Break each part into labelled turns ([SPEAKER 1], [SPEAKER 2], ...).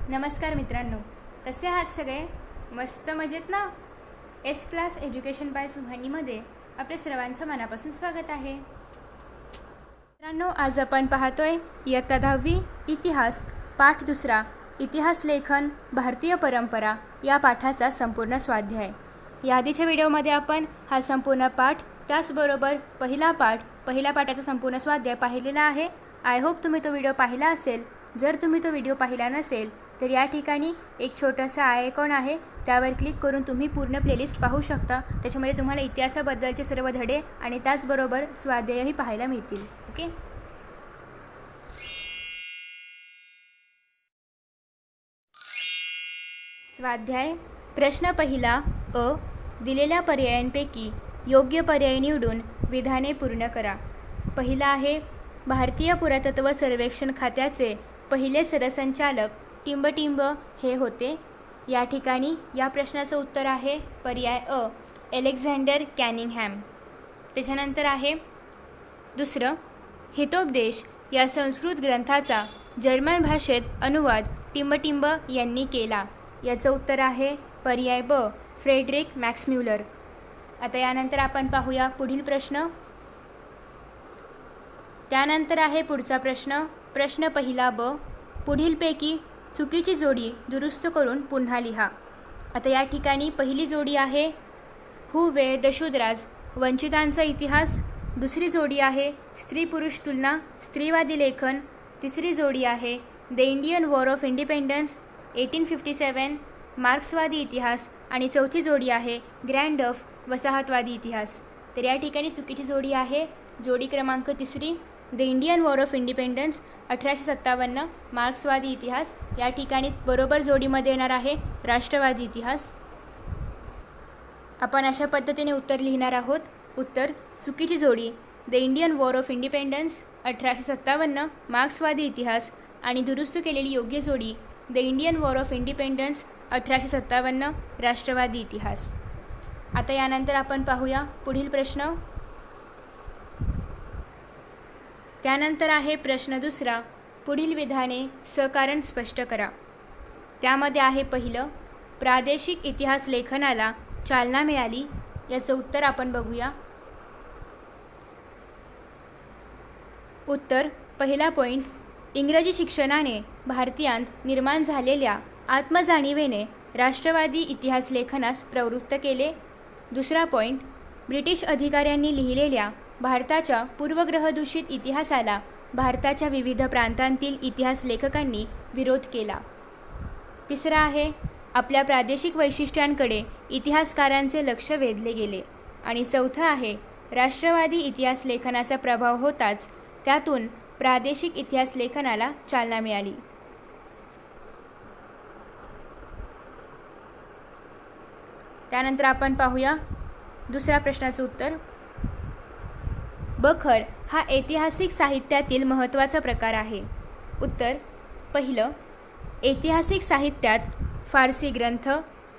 [SPEAKER 1] नमस्कार मित्रांनो, कसे आहात सगळे? मस्त मजेत ना? एस क्लास एज्युकेशन बाय सुहानीमध्ये आपले सर्वांचं मनापासून स्वागत आहे. मित्रांनो, आज आपण पाहतोय इयत्ता 10वी इतिहास पाठ 2 इतिहास लेखन भारतीय परंपरा या पाठाचा संपूर्ण स्वाध्याय. या आधीच्या व्हिडिओमध्ये आपण हा संपूर्ण पाठ त्याचबरोबर पहिल्या पाठाचा संपूर्ण स्वाध्याय पाहिलेला आहे. आय होप तुम्ही तो व्हिडिओ पाहिला असेल. जर तुम्ही तो व्हिडिओ पाहिला नसेल तर या ठिकाणी एक छोटासा आयकॉन आहे, त्यावर क्लिक करून तुम्ही पूर्ण प्लेलिस्ट पाहू शकता. त्याच्यामध्ये तुम्हाला इतिहासाबद्दलचे सर्व धडे आणि त्याचबरोबर स्वाध्यायही पाहायला मिळतील. ओके. स्वाध्याय प्रश्न पहिला अ. दिलेल्या पर्यायांपैकी योग्य पर्याय निवडून विधाने पूर्ण करा. पहिला आहे, भारतीय पुरातत्व सर्वेक्षण खात्याचे पहिले सरसंचालक टिंबटिंब हे होते. या ठिकाणी या प्रश्नाचं उत्तर आहे पर्याय अ, अलेक्झांडर कॅनिंगहॅम. त्याच्यानंतर आहे दुसरं, हितोपदेश या संस्कृत ग्रंथाचा जर्मन भाषेत अनुवाद टिंबटिंब यांनी केला. याचं उत्तर आहे पर्याय ब, फ्रेडरिक मॅक्सम्युलर. आता यानंतर आपण पाहूया पुढील प्रश्न. त्यानंतर आहे पुढचा प्रश्न. प्रश्न पहिला ब, पुढीलपैकी चुकीची जोडी दुरुस्त करून पुन्हा लिहा. आता या ठिकाणी पहिली जोडी आहे हू वेळ द शूद्राज वंचितांचा इतिहास. दुसरी जोडी आहे स्त्री पुरुष तुलना स्त्रीवादी लेखन. तिसरी जोडी आहे the Indian war of independence 1857 मार्क्सवादी इतिहास. आणि चौथी जोडी आहे ग्रँड डफ वसाहतवादी इतिहास. तर या ठिकाणी चुकीची जोडी आहे जोडी क्रमांक तिसरी, the Indian war of independence 1857 मार्क्सवादी इतिहास. या ठिकाणी बरोबर जोडीमध्ये येणार आहे राष्ट्रवादी इतिहास. आपण अशा पद्धतीने उत्तर लिहिणार आहोत. उत्तर चुकीची जोडी the Indian war of independence 1857 मार्क्सवादी इतिहास आणि दुरुस्त केलेली योग्य जोडी the Indian war of independence 1857 राष्ट्रवादी इतिहास. आता यानंतर आपण पाहूया पुढील प्रश्न. त्यानंतर आहे प्रश्न दुसरा, पुढील विधाने सकारण स्पष्ट करा. त्यामध्ये आहे पहिलं, प्रादेशिक इतिहास लेखनाला चालना मिळाली. याचं उत्तर आपण बघूया. उत्तर पहिला पॉईंट, इंग्रजी शिक्षणाने भारतीयांत निर्माण झालेल्या आत्मजाणीवेने राष्ट्रवादी इतिहास लेखनास प्रवृत्त केले. दुसरा पॉईंट, ब्रिटिश अधिकाऱ्यांनी लिहिलेल्या भारताच्या पूर्वग्रहदूषित इतिहासाला भारताच्या विविध प्रांतांतील इतिहास लेखकांनी विरोध केला. तिसरा आहे, आपल्या प्रादेशिक वैशिष्ट्यांकडे इतिहासकारांचे लक्ष वेधले गेले. आणि चौथं आहे, राष्ट्रवादी इतिहास लेखनाचा प्रभाव होताच त्यातून प्रादेशिक इतिहास लेखनाला चालना मिळाली. त्यानंतर आपण पाहूया दुसऱ्या प्रश्नाचं उत्तर. बखर हा ऐतिहासिक साहित्यातील महत्त्वाचा प्रकार आहे. उत्तर पहिलं, ऐतिहासिक साहित्यात फारसी ग्रंथ,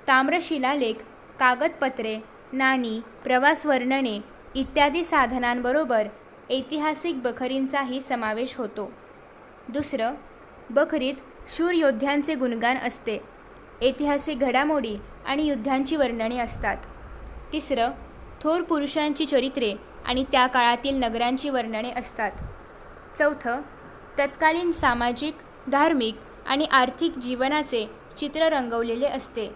[SPEAKER 1] ताम्रशिलालेख, कागदपत्रे, नाणी, प्रवास वर्णने इत्यादी साधनांबरोबर ऐतिहासिक बखरींचाही समावेश होतो. दुसरं, बखरीत शूर योद्ध्यांचे गुणगान असते. ऐतिहासिक घडामोडी आणि युद्धांची वर्णने असतात. तिसरं, थोर पुरुषांची चरित्रे आणि त्या काळातील नगरांची वर्णने असतात. चौथं, तत्कालीन सामाजिक, धार्मिक आणि आर्थिक जीवनाचे चित्र रंगवलेले असते.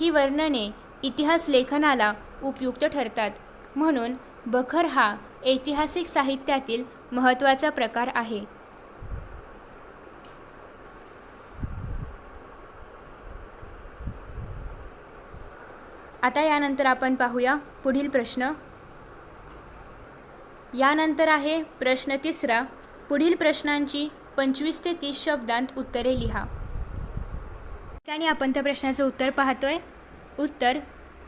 [SPEAKER 1] ही वर्णने इतिहास लेखनाला उपयुक्त ठरतात. म्हणून बखर हा ऐतिहासिक साहित्यातील महत्त्वाचा प्रकार आहे. आता यानंतर आपण पाहूया पुढील प्रश्न. यानंतर आहे प्रश्न तिसरा, पुढील प्रश्नांची 25 ते 30 शब्दांत उत्तरे लिहा. ठिकाणी आपण त्या प्रश्नाचं उत्तर पाहतोय. उत्तर,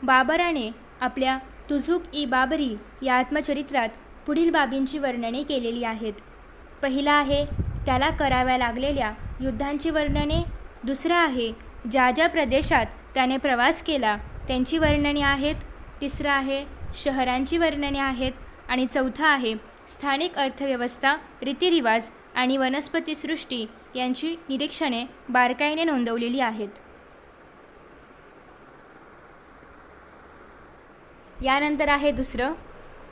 [SPEAKER 1] बाबराने आपल्या तुझुक ई बाबरी या आत्मचरित्रात पुढील बाबींची वर्णने केलेली आहेत. पहिला आहे, त्याला कराव्या लागलेल्या युद्धांची वर्णने. दुसरा आहे, ज्या ज्या प्रदेशात त्याने प्रवास केला त्यांची वर्णने आहेत. तिसरं आहे, शहरांची वर्णने आहेत. आणि चौथा आहे, स्थानिक अर्थव्यवस्था, रीतिरिवाज आणि वनस्पतीसृष्टी यांची निरीक्षणे बारकाईने नोंदवलेली आहेत. यानंतर आहे दुसरं,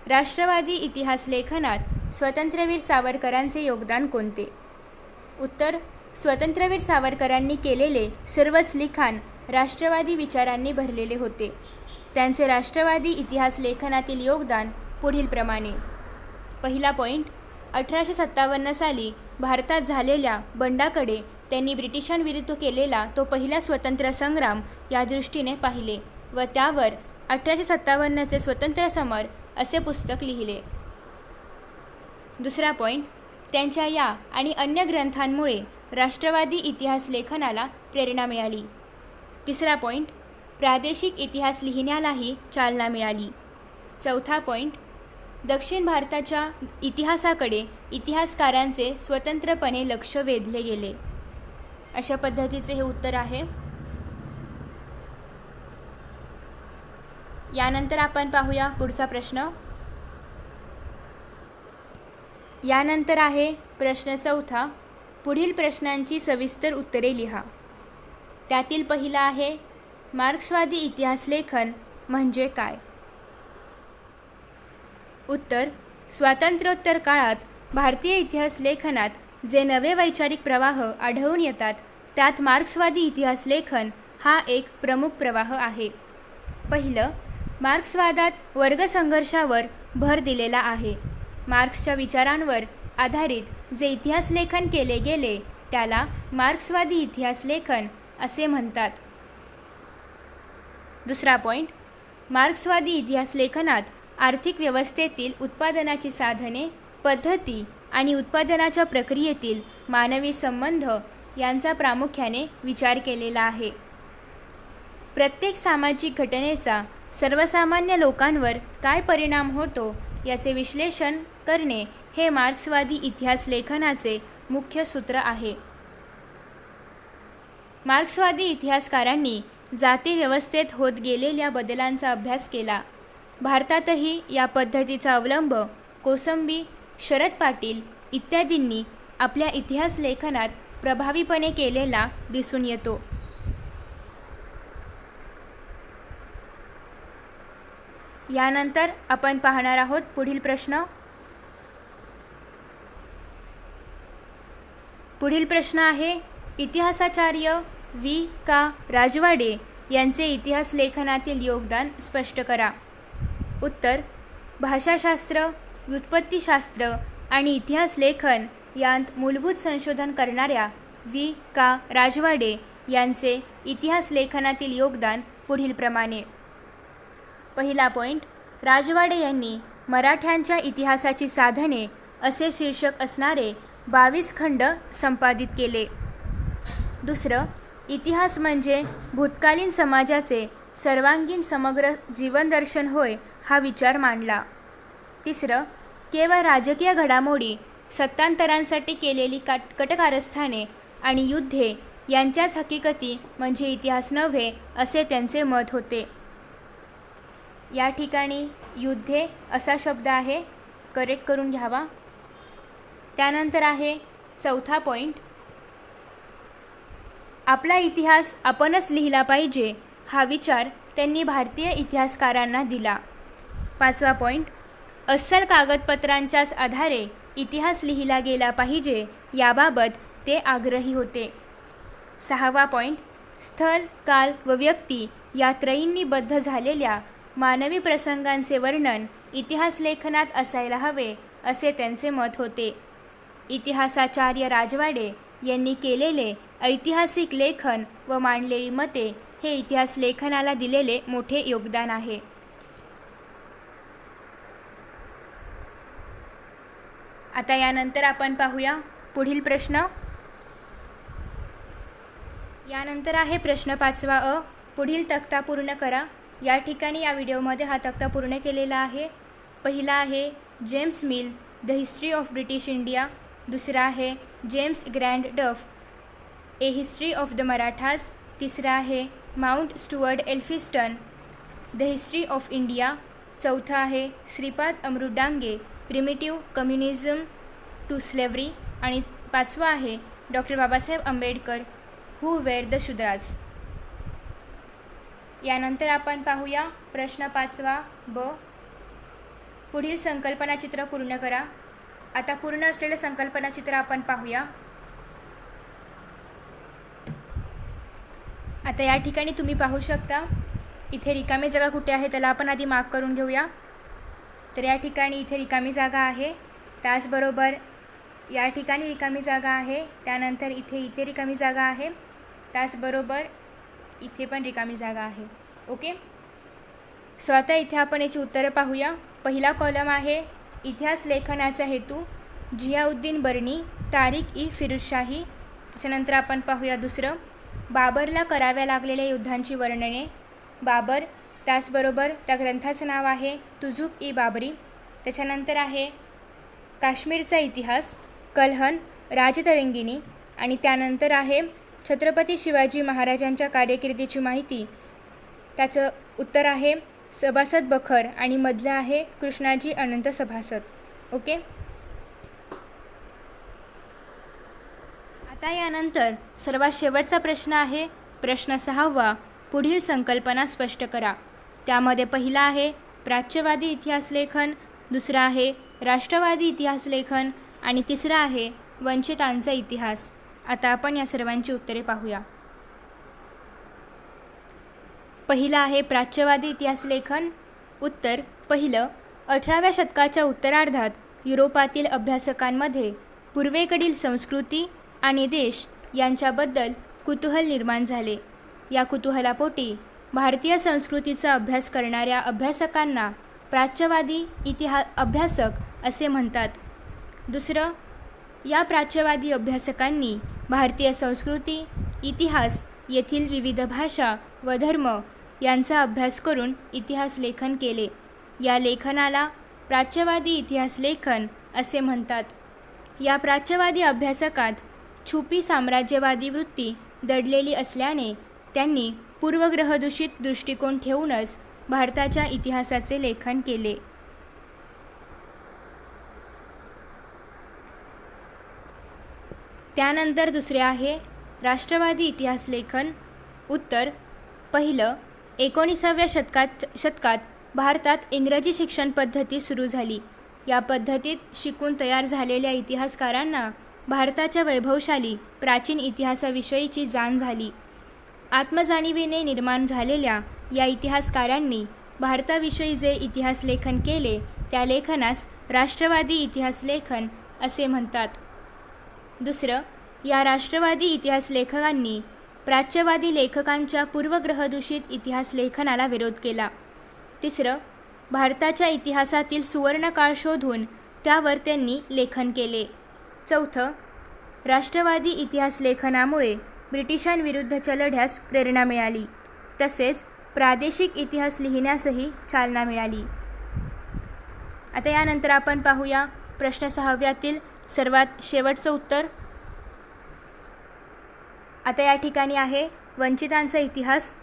[SPEAKER 1] राष्ट्रवादी इतिहास लेखनात स्वतंत्रवीर सावरकरांचे योगदान कोणते? उत्तर, स्वतंत्रवीर सावरकरांनी केलेले सर्वच लिखाण राष्ट्रवादी विचारांनी भरलेले होते. त्यांचे राष्ट्रवादी इतिहास लेखनातील योगदान पुढीलप्रमाणे. पहिला पॉईंट, 1857 साली भारतात झालेल्या बंडाकडे त्यांनी ब्रिटिशांविरुद्ध केलेला तो पहिला स्वतंत्र संग्राम या दृष्टीने पाहिले व त्यावर 1857चे स्वतंत्र समर असे पुस्तक लिहिले. दुसरा पॉईंट, त्यांच्या या आणि अन्य ग्रंथांमुळे राष्ट्रवादी इतिहास लेखनाला प्रेरणा मिळाली. तिसरा पॉईंट, प्रादेशिक इतिहास लिहिण्यालाही चालना मिळाली. चौथा पॉईंट, दक्षिण भारताच्या इतिहासाकडे इतिहासकारांचे स्वतंत्रपणे लक्ष वेधले गेले. अशा पद्धतीचे हे उत्तर आहे. यानंतर आपण पाहूया पुढचा प्रश्न. यानंतर आहे प्रश्न चौथा. पुढील प्रश्नांची सविस्तर उत्तरे लिहा. त्यातील पहिला आहे, मार्क्सवादी इतिहास लेखन म्हणजे काय? उत्तर, स्वातंत्र्योत्तर काळात भारतीय इतिहास लेखनात जे नवे वैचारिक प्रवाह आढळून येतात त्यात मार्क्सवादी इतिहास लेखन हा एक प्रमुख प्रवाह आहे. पहिलं, मार्क्सवादात वर्गसंघर्षावर भर दिलेला आहे. मार्क्सच्या विचारांवर आधारित जे इतिहास लेखन केले गेले त्याला मार्क्सवादी इतिहास लेखन असे म्हणतात. दुसरा पॉईंट, मार्क्सवादी इतिहास लेखनात आर्थिक व्यवस्थेतील उत्पादनाची साधने, पद्धती आणि उत्पादनाच्या प्रक्रियेतील मानवी संबंध यांचा प्रामुख्याने विचार केलेला आहे. प्रत्येक सामाजिक घटनेचा सर्वसामान्य लोकांवर काय परिणाम होतो याचे विश्लेषण करणे हे मार्क्सवादी इतिहास लेखनाचे मुख्य सूत्र आहे. मार्क्सवादी इतिहासकारांनी जाती व्यवस्थेत होत गेलेल्या बदलांचा अभ्यास केला. भारतातही या पद्धतीचा अवलंब कोसंबी, शरद पाटील इत्यादींनी आपल्या इतिहास लेखनात प्रभावीपणे केलेला दिसून येतो. यानंतर आपण पाहणार आहोत पुढील प्रश्न. पुढील प्रश्न आहे, इतिहासाचार्य वी. का. राजवाडे यांचे इतिहास लेखनातील योगदान स्पष्ट करा. उत्तर, भाषाशास्त्र, व्युत्पत्तीशास्त्र आणि इतिहास लेखन यांत मूलभूत संशोधन करणाऱ्या वी. का. राजवाडे यांचे इतिहास लेखनातील योगदान पुढीलप्रमाणे. पहिला पॉईंट, राजवाडे यांनी मराठ्यांच्या इतिहासाची साधने असे शीर्षक असणारे 22 खंड संपादित केले. दुसरं, इतिहास म्हणजे भूतकालीन समाजाचे सर्वांगीण समग्र जीवनदर्शन होय हा विचार मांडला. तिसरं, केवळ राजकीय घडामोडी, सत्तांतरांसाठी केलेली कटकारस्थाने आणि युद्धे यांच्याच हकीकती म्हणजे इतिहास नव्हे असे त्यांचे मत होते. या ठिकाणी युद्धे असा शब्द आहे, करेक्ट करून घ्यावा. त्यानंतर आहे चौथा पॉईंट, आपला इतिहास आपणच लिहिला पाहिजे हा विचार त्यांनी भारतीय इतिहासकारांना दिला. पाचवा पॉईंट, अस्सल कागदपत्रांच्याच आधारे इतिहास लिहिला गेला पाहिजे याबाबत ते आग्रही होते. सहावा पॉईंट, स्थल, काल व व्यक्ती या त्रयींनी बद्ध झालेल्या मानवी प्रसंगांचे वर्णन इतिहास लेखनात असायला हवे असे त्यांचे मत होते. इतिहासाचार्य राजवाडे यांनी केलेले ऐतिहासिक लेखन व मांडलेली मते हे इतिहास लेखनाला दिलेले मोठे योगदान आहे. आता यानंतर आपण पाहूया पुढील प्रश्न. यानंतर आहे प्रश्न 5वा अ. पुढील तक्ता पूर्ण करा. या ठिकाणी या व्हिडिओमध्ये हा तक्ता पूर्ण केलेला आहे. पहिला आहे James Mill, the history of British India. दुसरा आहे James Grant Duff, a history of the Marathas. तिसरा आहे Mount Stuart Elphinstone, the history of India. चौथा आहे Shripad Amrit Dange, primitive communism to slavery. आणि पाचवा आहे doctor Babasaheb Ambedkar who were the Shudras. यानंतर आपण पाहूया प्रश्न 5वा ब. पुढील संकल्पनाचित्र पूर्ण करा. आता पूर्ण असलेले संकल्पनाचित्र आपण पाहूया. आता या ठिकाणी तुम्ही पाहू शकता इथे रिकामी जागा कुठे आहे त्याला आपण आधी मार्क करून घेऊया. तर या ठिकाणी इथे रिकामी जागा आहे, त्याचबरोबर या ठिकाणी रिकामी जागा आहे, त्यानंतर इथे रिकामी जागा आहे, त्याचबरोबर इथे पण रिकामी जागा आहे. ओके. सो आता इथे आपण याची उत्तरं पाहूया. पहिला कॉलम आहे इतिहास लेखनाचा हेतू, जियाउद्दीन बर्नी, तारिक ई फिरोजशाही. त्याच्यानंतर आपण पाहूया दुसरं, बाबरला कराव्या लागलेल्या युद्धांची वर्णने, बाबर. त्याचबरोबर त्या ग्रंथाचं नाव आहे तुझुक ई बाबरी. त्याच्यानंतर आहे काश्मीरचा इतिहास, कलहन, राजतरंगिणी. आणि त्यानंतर आहे छत्रपती शिवाजी महाराजांच्या कारकिर्दीची माहिती. त्याचं उत्तर आहे सभासद बखर आणि मधलं आहे कृष्णाजी अनंत सभासद. ओके. आता यानंतर सर्वात शेवटचा प्रश्न आहे प्रश्न 6वा. पुढील संकल्पना स्पष्ट करा. त्यामध्ये पहिला आहे प्राच्यवादी इतिहास लेखन, दुसरा आहे राष्ट्रवादी इतिहास लेखन आणि तिसरा आहे वंचितांचा इतिहास. आता आपण या सर्वांची उत्तरे पाहूया. पहिला आहे प्राच्यवादी इतिहास लेखन. उत्तर पहिलं, 18व्या शतकाच्या उत्तरार्धात युरोपातील अभ्यासकांमध्ये पूर्वेकडील संस्कृती आणि देश यांच्याबद्दल कुतूहल निर्माण झाले. या कुतूहलापोटी भारतीय संस्कृतीचा अभ्यास करणाऱ्या अभ्यासकांना प्राच्यवादी अभ्यासक असे म्हणतात. दुसरं, या प्राच्यवादी अभ्यासकांनी भारतीय संस्कृती, इतिहास, येथील विविध भाषा व धर्म यांचा अभ्यास करून इतिहास लेखन केले. या लेखनाला प्राच्यवादी इतिहास लेखन असे म्हणतात. या प्राच्यवादी अभ्यासकात छुपी साम्राज्यवादी वृत्ती दडलेली असल्याने त्यांनी पूर्वग्रहदूषित दृष्टिकोन ठेवूनच भारताच्या इतिहासाचे लेखन केले. त्यानंतर दुसरे आहे राष्ट्रवादी इतिहास लेखन. उत्तर पहिलं, 19व्या शतकात भारतात इंग्रजी शिक्षण पद्धती सुरू झाली. या पद्धतीत शिकून तयार झालेल्या इतिहासकारांना भारताच्या वैभवशाली प्राचीन इतिहासाविषयीची जाण झाली. आत्मजाणीवेने निर्माण झालेल्या या इतिहासकारांनी भारताविषयी जे इतिहास लेखन केले त्या लेखनास राष्ट्रवादी इतिहास लेखन असे म्हणतात. दुसरं, या राष्ट्रवादी इतिहास लेखकांनी प्राच्यवादी लेखकांच्या पूर्वग्रहदूषित इतिहास लेखनाला विरोध केला. तिसरं, भारताच्या इतिहासातील सुवर्णकाळ शोधून त्यावर त्यांनी लेखन केले. चौथं, राष्ट्रवादी इतिहास लेखनामुळे ब्रिटिशांविरुद्धच्या लढ्यास प्रेरणा मिळाली, तसेच प्रादेशिक इतिहास लिहिण्यासही चालना मिळाली. आता यानंतर आपण पाहूया प्रश्न 6व्यातील सर्वात शेवटचं उत्तर. आता या ठिकाणी आहे वंचितांचा इतिहास.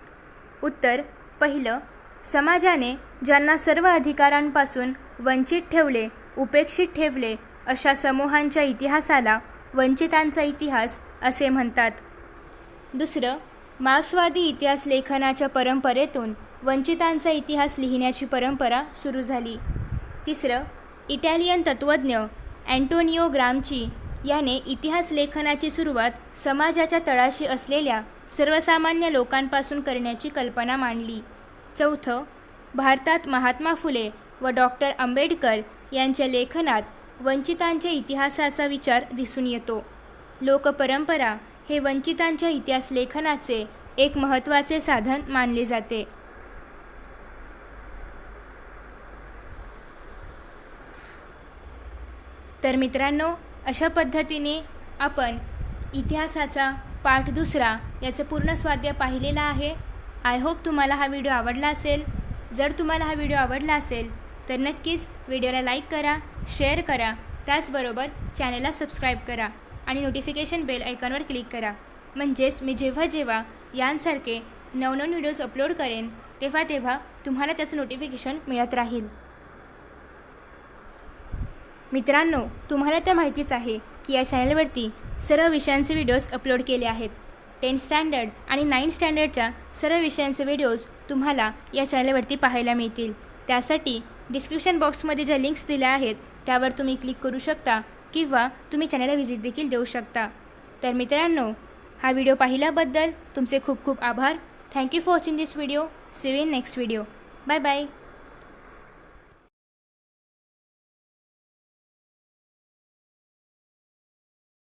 [SPEAKER 1] उत्तर पहिलं, समाजाने ज्यांना सर्व अधिकारांपासून वंचित ठेवले, उपेक्षित ठेवले अशा समूहांच्या इतिहासाला वंचितांचा इतिहास असे म्हणतात. दुसरं, मार्क्सवादी इतिहास लेखनाच्या परंपरेतून वंचितांचा इतिहास लिहिण्याची परंपरा सुरू झाली. तिसरं, इटालियन तत्त्वज्ञ अँटोनियो ग्रामची याने इतिहास लेखनाची सुरुवात समाजाच्या तळाशी असलेल्या सर्वसामान्य लोकांपासून करण्याची कल्पना मांडली. चौथं, भारतात महात्मा फुले व डॉक्टर आंबेडकर यांच्या लेखनात वंचितांच्या इतिहासाचा विचार दिसून येतो. लोकपरंपरा हे वंचितांच्या इतिहास लेखनाचे एक महत्त्वाचे साधन मानले जाते. तर मित्रांनो, अशा पद्धतीने आपण इतिहासाचा पाठ 2 याचं पूर्ण स्वाध्याय पाहिलेला आहे. आय होप तुम्हाला हा व्हिडिओ आवडला असेल. जर तुम्हाला हा व्हिडिओ आवडला असेल तर नक्कीच व्हिडिओला लाईक करा, शेअर करा, त्याचबरोबर चॅनलला सबस्क्राईब करा आणि नोटिफिकेशन बेल आयकॉनवर क्लिक करा. म्हणजेच मी जेव्हा यांसारखे नवनवीन व्हिडिओज अपलोड करेन तेव्हा तुम्हाला त्याचं नोटिफिकेशन मिळत राहील. मित्रांनो, तुम्हाला तर माहितीच आहे की या चॅनलवरती सर्व विषयांचे व्हिडिओज अपलोड केले आहेत. 10th स्टँडर्ड आणि 9th स्टँडर्डच्या सर्व विषयांचे व्हिडिओज तुम्हाला या चॅनलवरती पाहायला मिळतील. त्यासाठी डिस्क्रिप्शन बॉक्समध्ये ज्या लिंक्स दिल्या आहेत त्यावर तुम्ही क्लिक करू शकता किंवा तुम्ही चॅनलला व्हिजिट देखील देऊ शकता. तर मित्रांनो, हा व्हिडिओ पाहिल्याबद्दल तुमचे खूप खूप आभार. Thank you for watching this video. See you in next video. Bye bye.